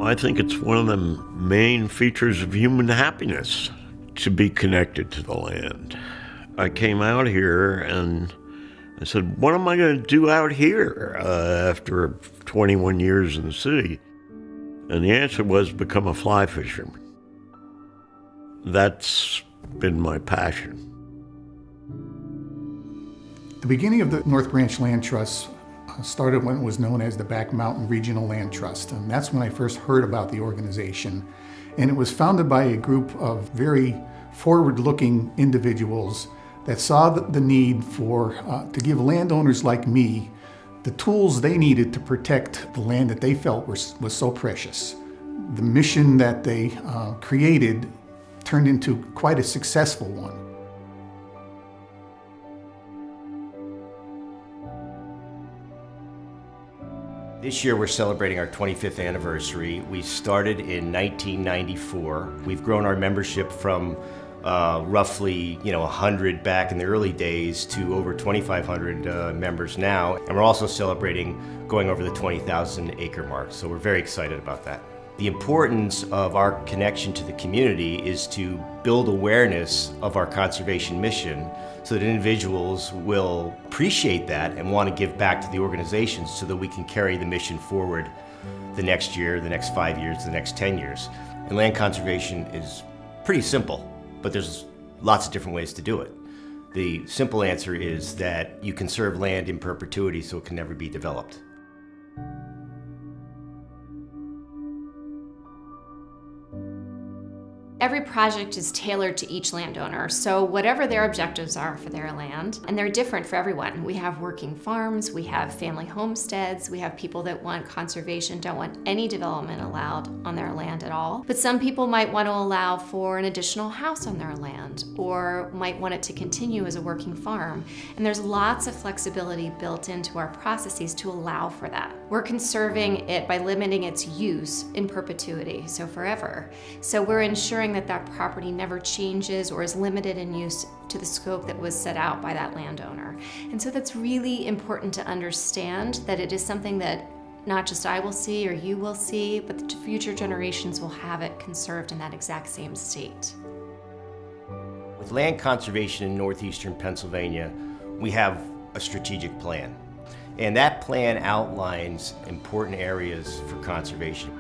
I think it's one of the main features of human happiness to be connected to the land. I came out here and I said, what am I going to do out here after 21 years in the city? And the answer was become a fly fisherman. That's been my passion. The beginning of the North Branch Land Trust started when it was known as the Back Mountain Regional Land Trust, and that's when I first heard about the organization. And it was founded by a group of very forward-looking individuals that saw the need for to give landowners like me the tools they needed to protect the land that they felt was so precious. The mission that they created turned into quite a successful one. This year we're celebrating our 25th anniversary. We started in 1994. We've grown our membership from roughly 100 back in the early days to over 2,500 members now. And we're also celebrating going over the 20,000 acre mark, so we're very excited about that. The importance of our connection to the community is to build awareness of our conservation mission so that individuals will appreciate that and want to give back to the organizations so that we can carry the mission forward the next year, the next 5 years, the next 10 years. And land conservation is pretty simple, but there's lots of different ways to do it. The simple answer is that you conserve land in perpetuity so it can never be developed. Every project is tailored to each landowner, so whatever their objectives are for their land, and they're different for everyone. We have working farms, we have family homesteads, we have people that want conservation, don't want any development allowed on their land at all. But some people might want to allow for an additional house on their land, or might want it to continue as a working farm. And there's lots of flexibility built into our processes to allow for that. We're conserving it by limiting its use in perpetuity, so forever. So we're ensuring that property never changes or is limited in use to the scope that was set out by that landowner. And so that's really important to understand, that it is something that not just I will see or you will see, but the future generations will have it conserved in that exact same state. With land conservation in northeastern Pennsylvania, we have a strategic plan. And that plan outlines important areas for conservation.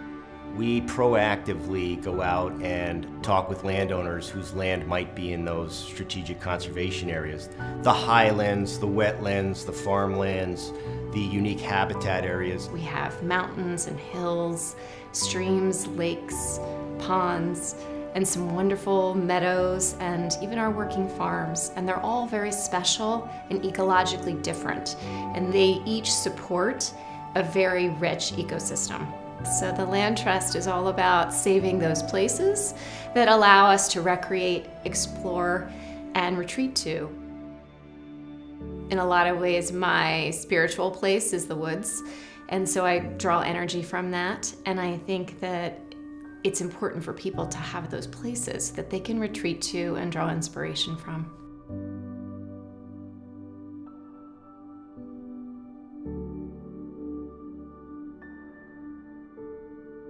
We proactively go out and talk with landowners whose land might be in those strategic conservation areas. The highlands, the wetlands, the farmlands, the unique habitat areas. We have mountains and hills, streams, lakes, ponds, and some wonderful meadows, and even our working farms. And they're all very special and ecologically different. And they each support a very rich ecosystem. So the Land Trust is all about saving those places that allow us to recreate, explore, and retreat to. In a lot of ways, my spiritual place is the woods, and so I draw energy from that. And I think that it's important for people to have those places that they can retreat to and draw inspiration from.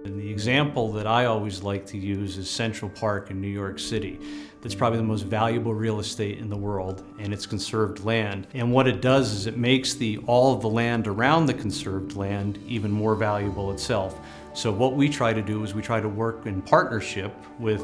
And the example that I always like to use is Central Park in New York City. That's probably the most valuable real estate in the world, and it's conserved land. And what it does is it makes all of the land around the conserved land even more valuable itself. So what we try to do is we try to work in partnership with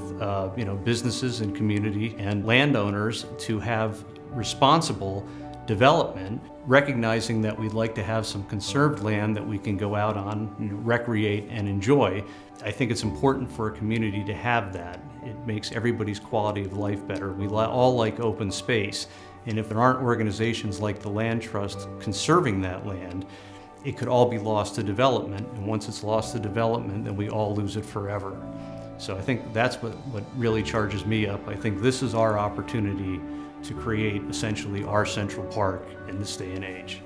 businesses and community and landowners to have responsible development, recognizing that we'd like to have some conserved land that we can go out on, recreate and enjoy. I think it's important for a community to have that. It makes everybody's quality of life better. We all like open space, and if there aren't organizations like the Land Trust conserving that land, it could all be lost to development, and once it's lost to development, then we all lose it forever. So I think that's what really charges me up. I think this is our opportunity to create essentially our Central Park in this day and age.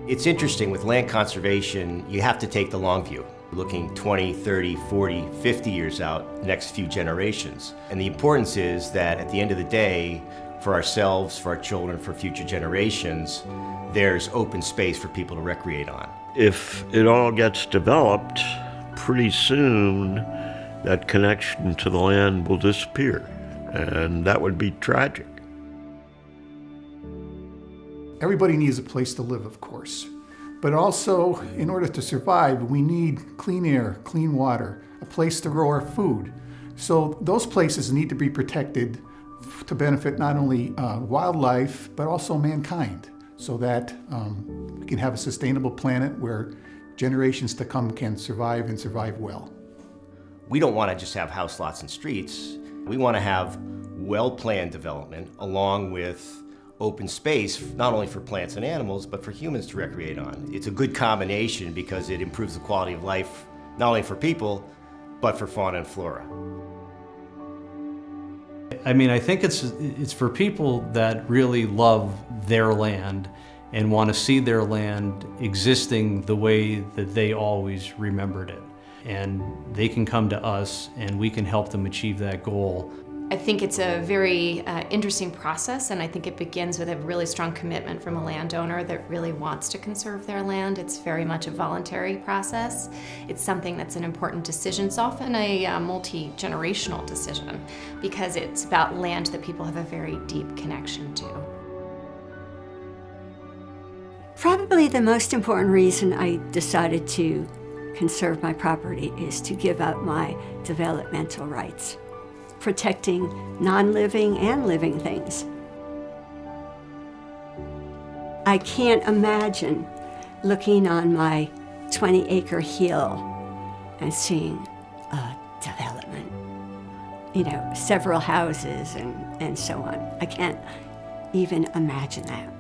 It's interesting, with land conservation, you have to take the long view, looking 20, 30, 40, 50 years out, the next few generations. And the importance is that at the end of the day, for ourselves, for our children, for future generations, there's open space for people to recreate on. If it all gets developed, pretty soon that connection to the land will disappear, and that would be tragic. Everybody needs a place to live, of course. But also, in order to survive, we need clean air, clean water, a place to grow our food. So those places need to be protected to benefit not only wildlife, but also mankind, so that we can have a sustainable planet where generations to come can survive and survive well. We don't want to just have house lots and streets. We want to have well-planned development along with open space, not only for plants and animals, but for humans to recreate on. It's a good combination because it improves the quality of life, not only for people, but for fauna and flora. I mean, I think it's for people that really love their land and want to see their land existing the way that they always remembered it. And they can come to us and we can help them achieve that goal. I think it's a very interesting process, and I think it begins with a really strong commitment from a landowner that really wants to conserve their land. It's very much a voluntary process. It's something that's an important decision. It's often a multi-generational decision because it's about land that people have a very deep connection to. Probably the most important reason I decided to conserve my property is to give up my developmental rights, protecting non-living and living things. I can't imagine looking on my 20-acre hill and seeing a development, several houses and so on. I can't even imagine that.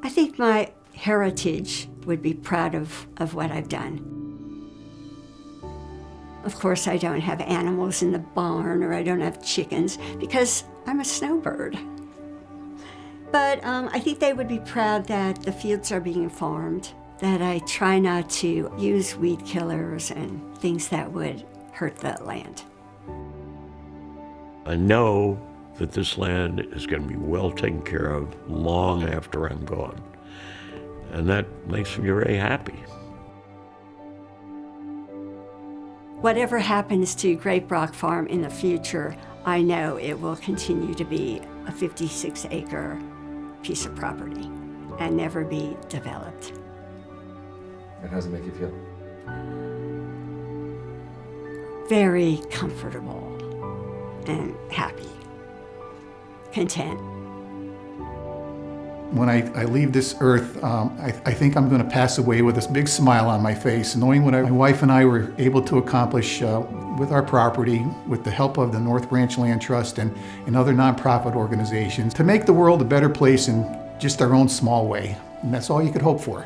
I think my heritage would be proud of what I've done. Of course, I don't have animals in the barn, or I don't have chickens because I'm a snowbird. But I think they would be proud that the fields are being farmed, that I try not to use weed killers and things that would hurt the land. I know that this land is going to be well taken care of long after I'm gone. And that makes me very happy. Whatever happens to Grape Rock Farm in the future, I know it will continue to be a 56-acre piece of property and never be developed. And how does it make you feel? Very comfortable and happy, content. When I leave this earth, I think I'm going to pass away with this big smile on my face, knowing what my wife and I were able to accomplish with our property, with the help of the North Branch Land Trust and other nonprofit organizations, to make the world a better place in just our own small way. And that's all you could hope for.